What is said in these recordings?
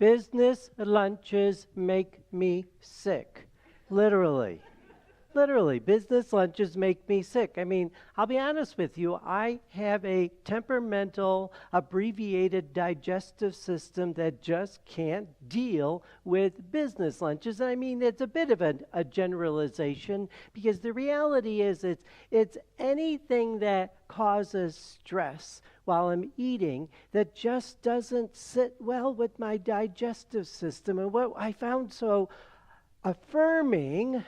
Business lunches make me sick. Literally. Literally, business lunches make me sick. I mean, I'll be honest with you, I have a temperamental, abbreviated digestive system that just can't deal with business lunches. I mean, it's a bit of a generalization because the reality is it's anything that causes stress while I'm eating that just doesn't sit well with my digestive system. And what I found so affirming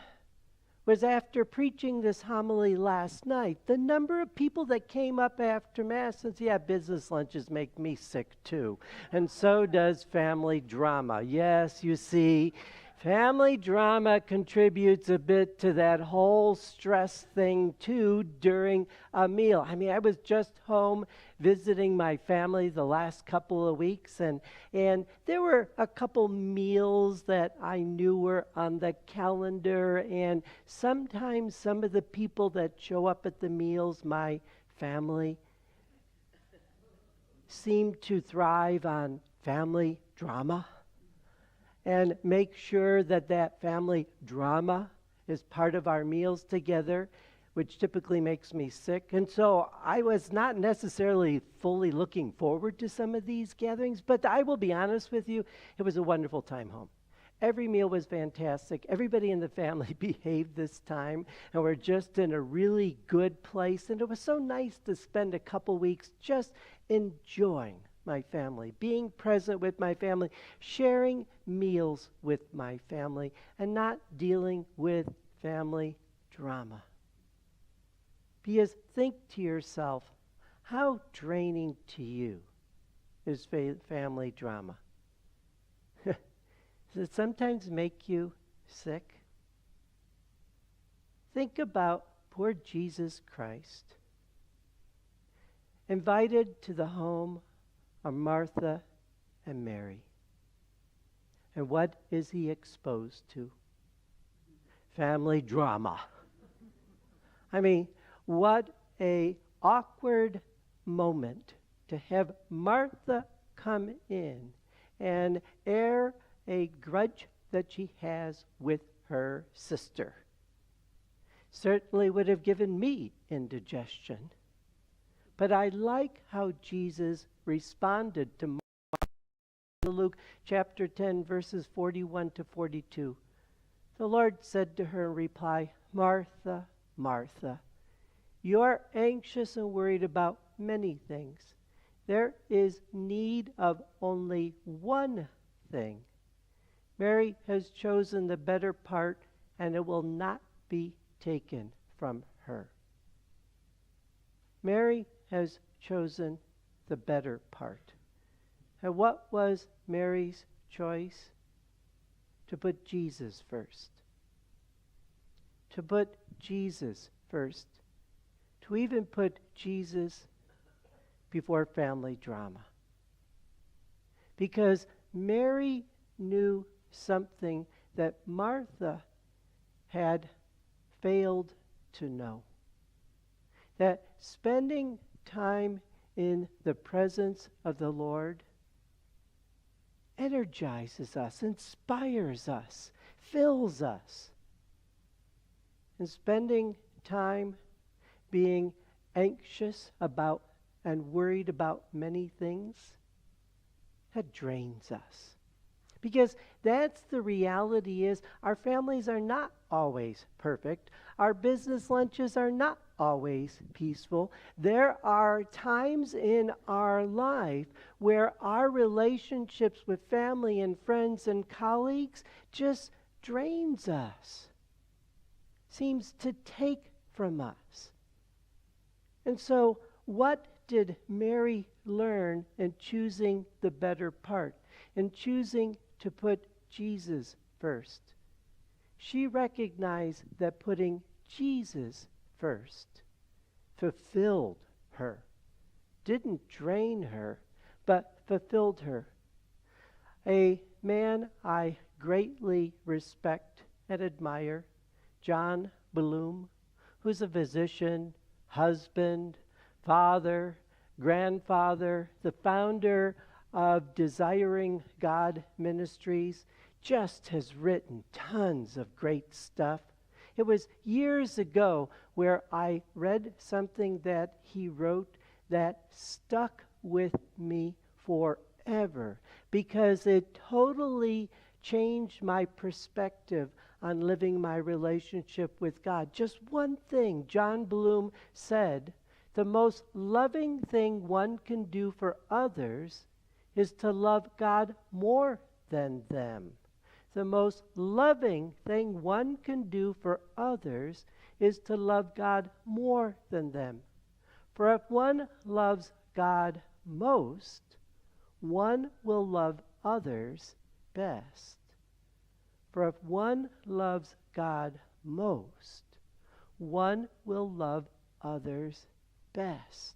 was after preaching this homily last night, the number of people that came up after Mass and said, yeah, business lunches make me sick too. And so does family drama. Yes, you see, family drama contributes a bit to that whole stress thing too during a meal. I mean, I was just home visiting my family the last couple of weeks, and there were a couple meals that I knew were on the calendar, and sometimes some of the people that show up at the meals, my family, seem to thrive on family drama and make sure that that family drama is part of our meals together, which typically makes me sick. And so I was not necessarily fully looking forward to some of these gatherings, but I will be honest with you, it was a wonderful time home. Every meal was fantastic. Everybody in the family behaved this time, and we're just in a really good place. And it was so nice to spend a couple weeks just enjoying my family, being present with my family, sharing meals with my family, and not dealing with family drama. Because think to yourself, how draining to you is family drama? Does it sometimes make you sick? Think about poor Jesus Christ, invited to the home of Martha and Mary. And what is he exposed to? Family drama. I mean, what a awkward moment to have Martha come in and air a grudge that she has with her sister. Certainly would have given me indigestion. But I like how Jesus responded to Luke chapter 10, verses 41 to 42. The Lord said to her in reply, Martha, Martha, you are anxious and worried about many things. There is need of only one thing. Mary has chosen the better part, and it will not be taken from her. Mary has chosen the better part. And what was Mary's choice? To put Jesus first. To put Jesus first. To even put Jesus before family drama. Because Mary knew something that Martha had failed to know. That spending time in the presence of the Lord energizes us, inspires us, fills us. And spending time being anxious about and worried about many things, that drains us. Because that's the reality is our families are not always perfect. Our business lunches are not always peaceful. There are times in our life where our relationships with family and friends and colleagues just drains us, seems to take from us. And so what did Mary learn in choosing the better part, in choosing to put Jesus first? She recognized that putting Jesus first fulfilled her, didn't drain her, but fulfilled her. A man I greatly respect and admire, John Bloom, who's a physician, husband, father, grandfather, the founder of Desiring God Ministries just has written tons of great stuff. It was years ago where I read something that he wrote that stuck with me forever because it totally changed my perspective on living my relationship with God. Just one thing John Bloom said, the most loving thing one can do for others is to love God more than them. The most loving thing one can do for others is to love God more than them. For if one loves God most, one will love others best. For if one loves God most, one will love others best.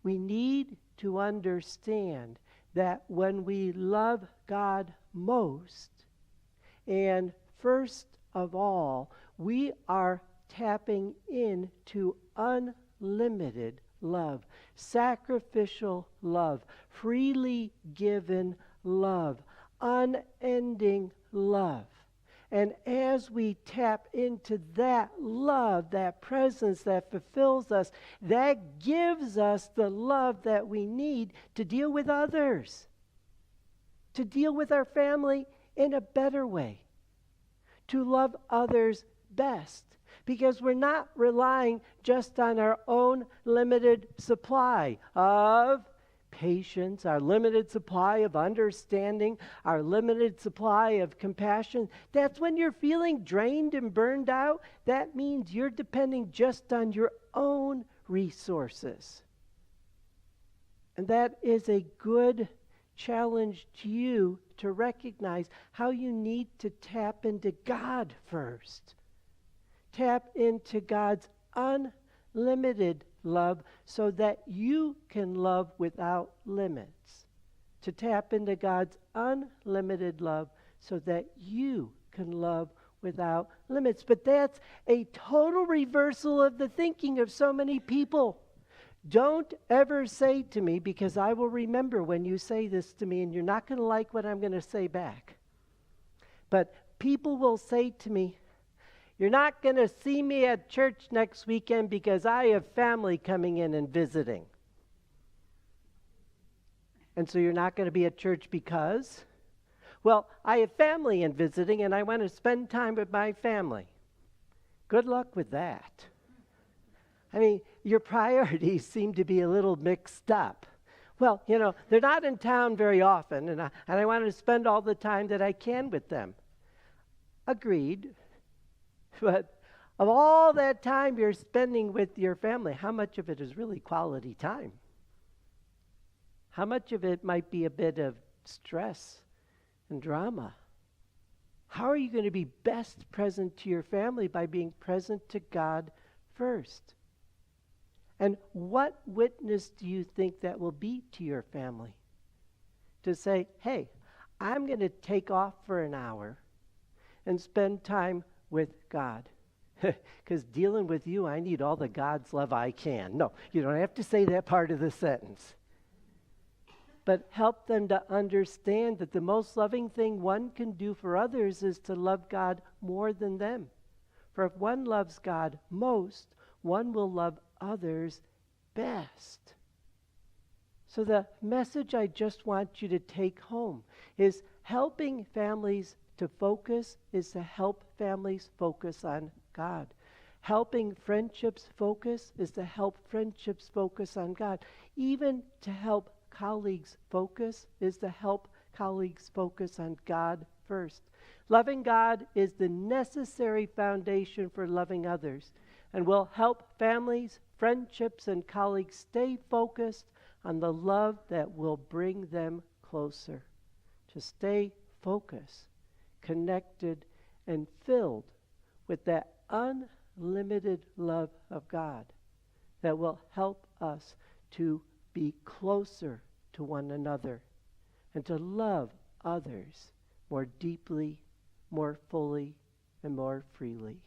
We need to understand that when we love God most, and first of all, we are tapping into unlimited love, sacrificial love, freely given love, unending love. And as we tap into that love, that presence that fulfills us, that gives us the love that we need to deal with others, to deal with our family in a better way, to love others best. Because we're not relying just on our own limited supply of patience, our limited supply of understanding, our limited supply of compassion. That's when you're feeling drained and burned out. That means you're depending just on your own resources. And that is a good challenge to you to recognize how you need to tap into God first. Tap into God's unlimited love so that you can love without limits. To tap into God's unlimited love so that you can love without limits. But that's a total reversal of the thinking of so many people. Don't ever say to me, because I will remember when you say this to me, and you're not going to like what I'm going to say back. But people will say to me, "You're not going to see me at church next weekend because I have family coming in and visiting." And so you're not going to be at church because? Well, I have family in visiting and I want to spend time with my family. Good luck with that. I mean, your priorities seem to be a little mixed up. Well, they're not in town very often, and I want to spend all the time that I can with them. Agreed. But of all that time you're spending with your family, how much of it is really quality time? How much of it might be a bit of stress and drama? How are you going to be best present to your family? By being present to God first. And what witness do you think that will be to your family? To say, "Hey, I'm going to take off for an hour and spend time with God." Because dealing with you, I need all the God's love I can. No, you don't have to say that part of the sentence. But help them to understand that the most loving thing one can do for others is to love God more than them. For if one loves God most, one will love others best. So the message I just want you to take home is helping families to focus is to help families focus on God. Helping friendships focus is to help friendships focus on God. Even to help colleagues focus is to help colleagues focus on God first. Loving God is the necessary foundation for loving others and will help families, friendships, and colleagues stay focused on the love that will bring them closer. To stay focused, connected, and filled with that unlimited love of God that will help us to be closer to one another and to love others more deeply, more fully, and more freely.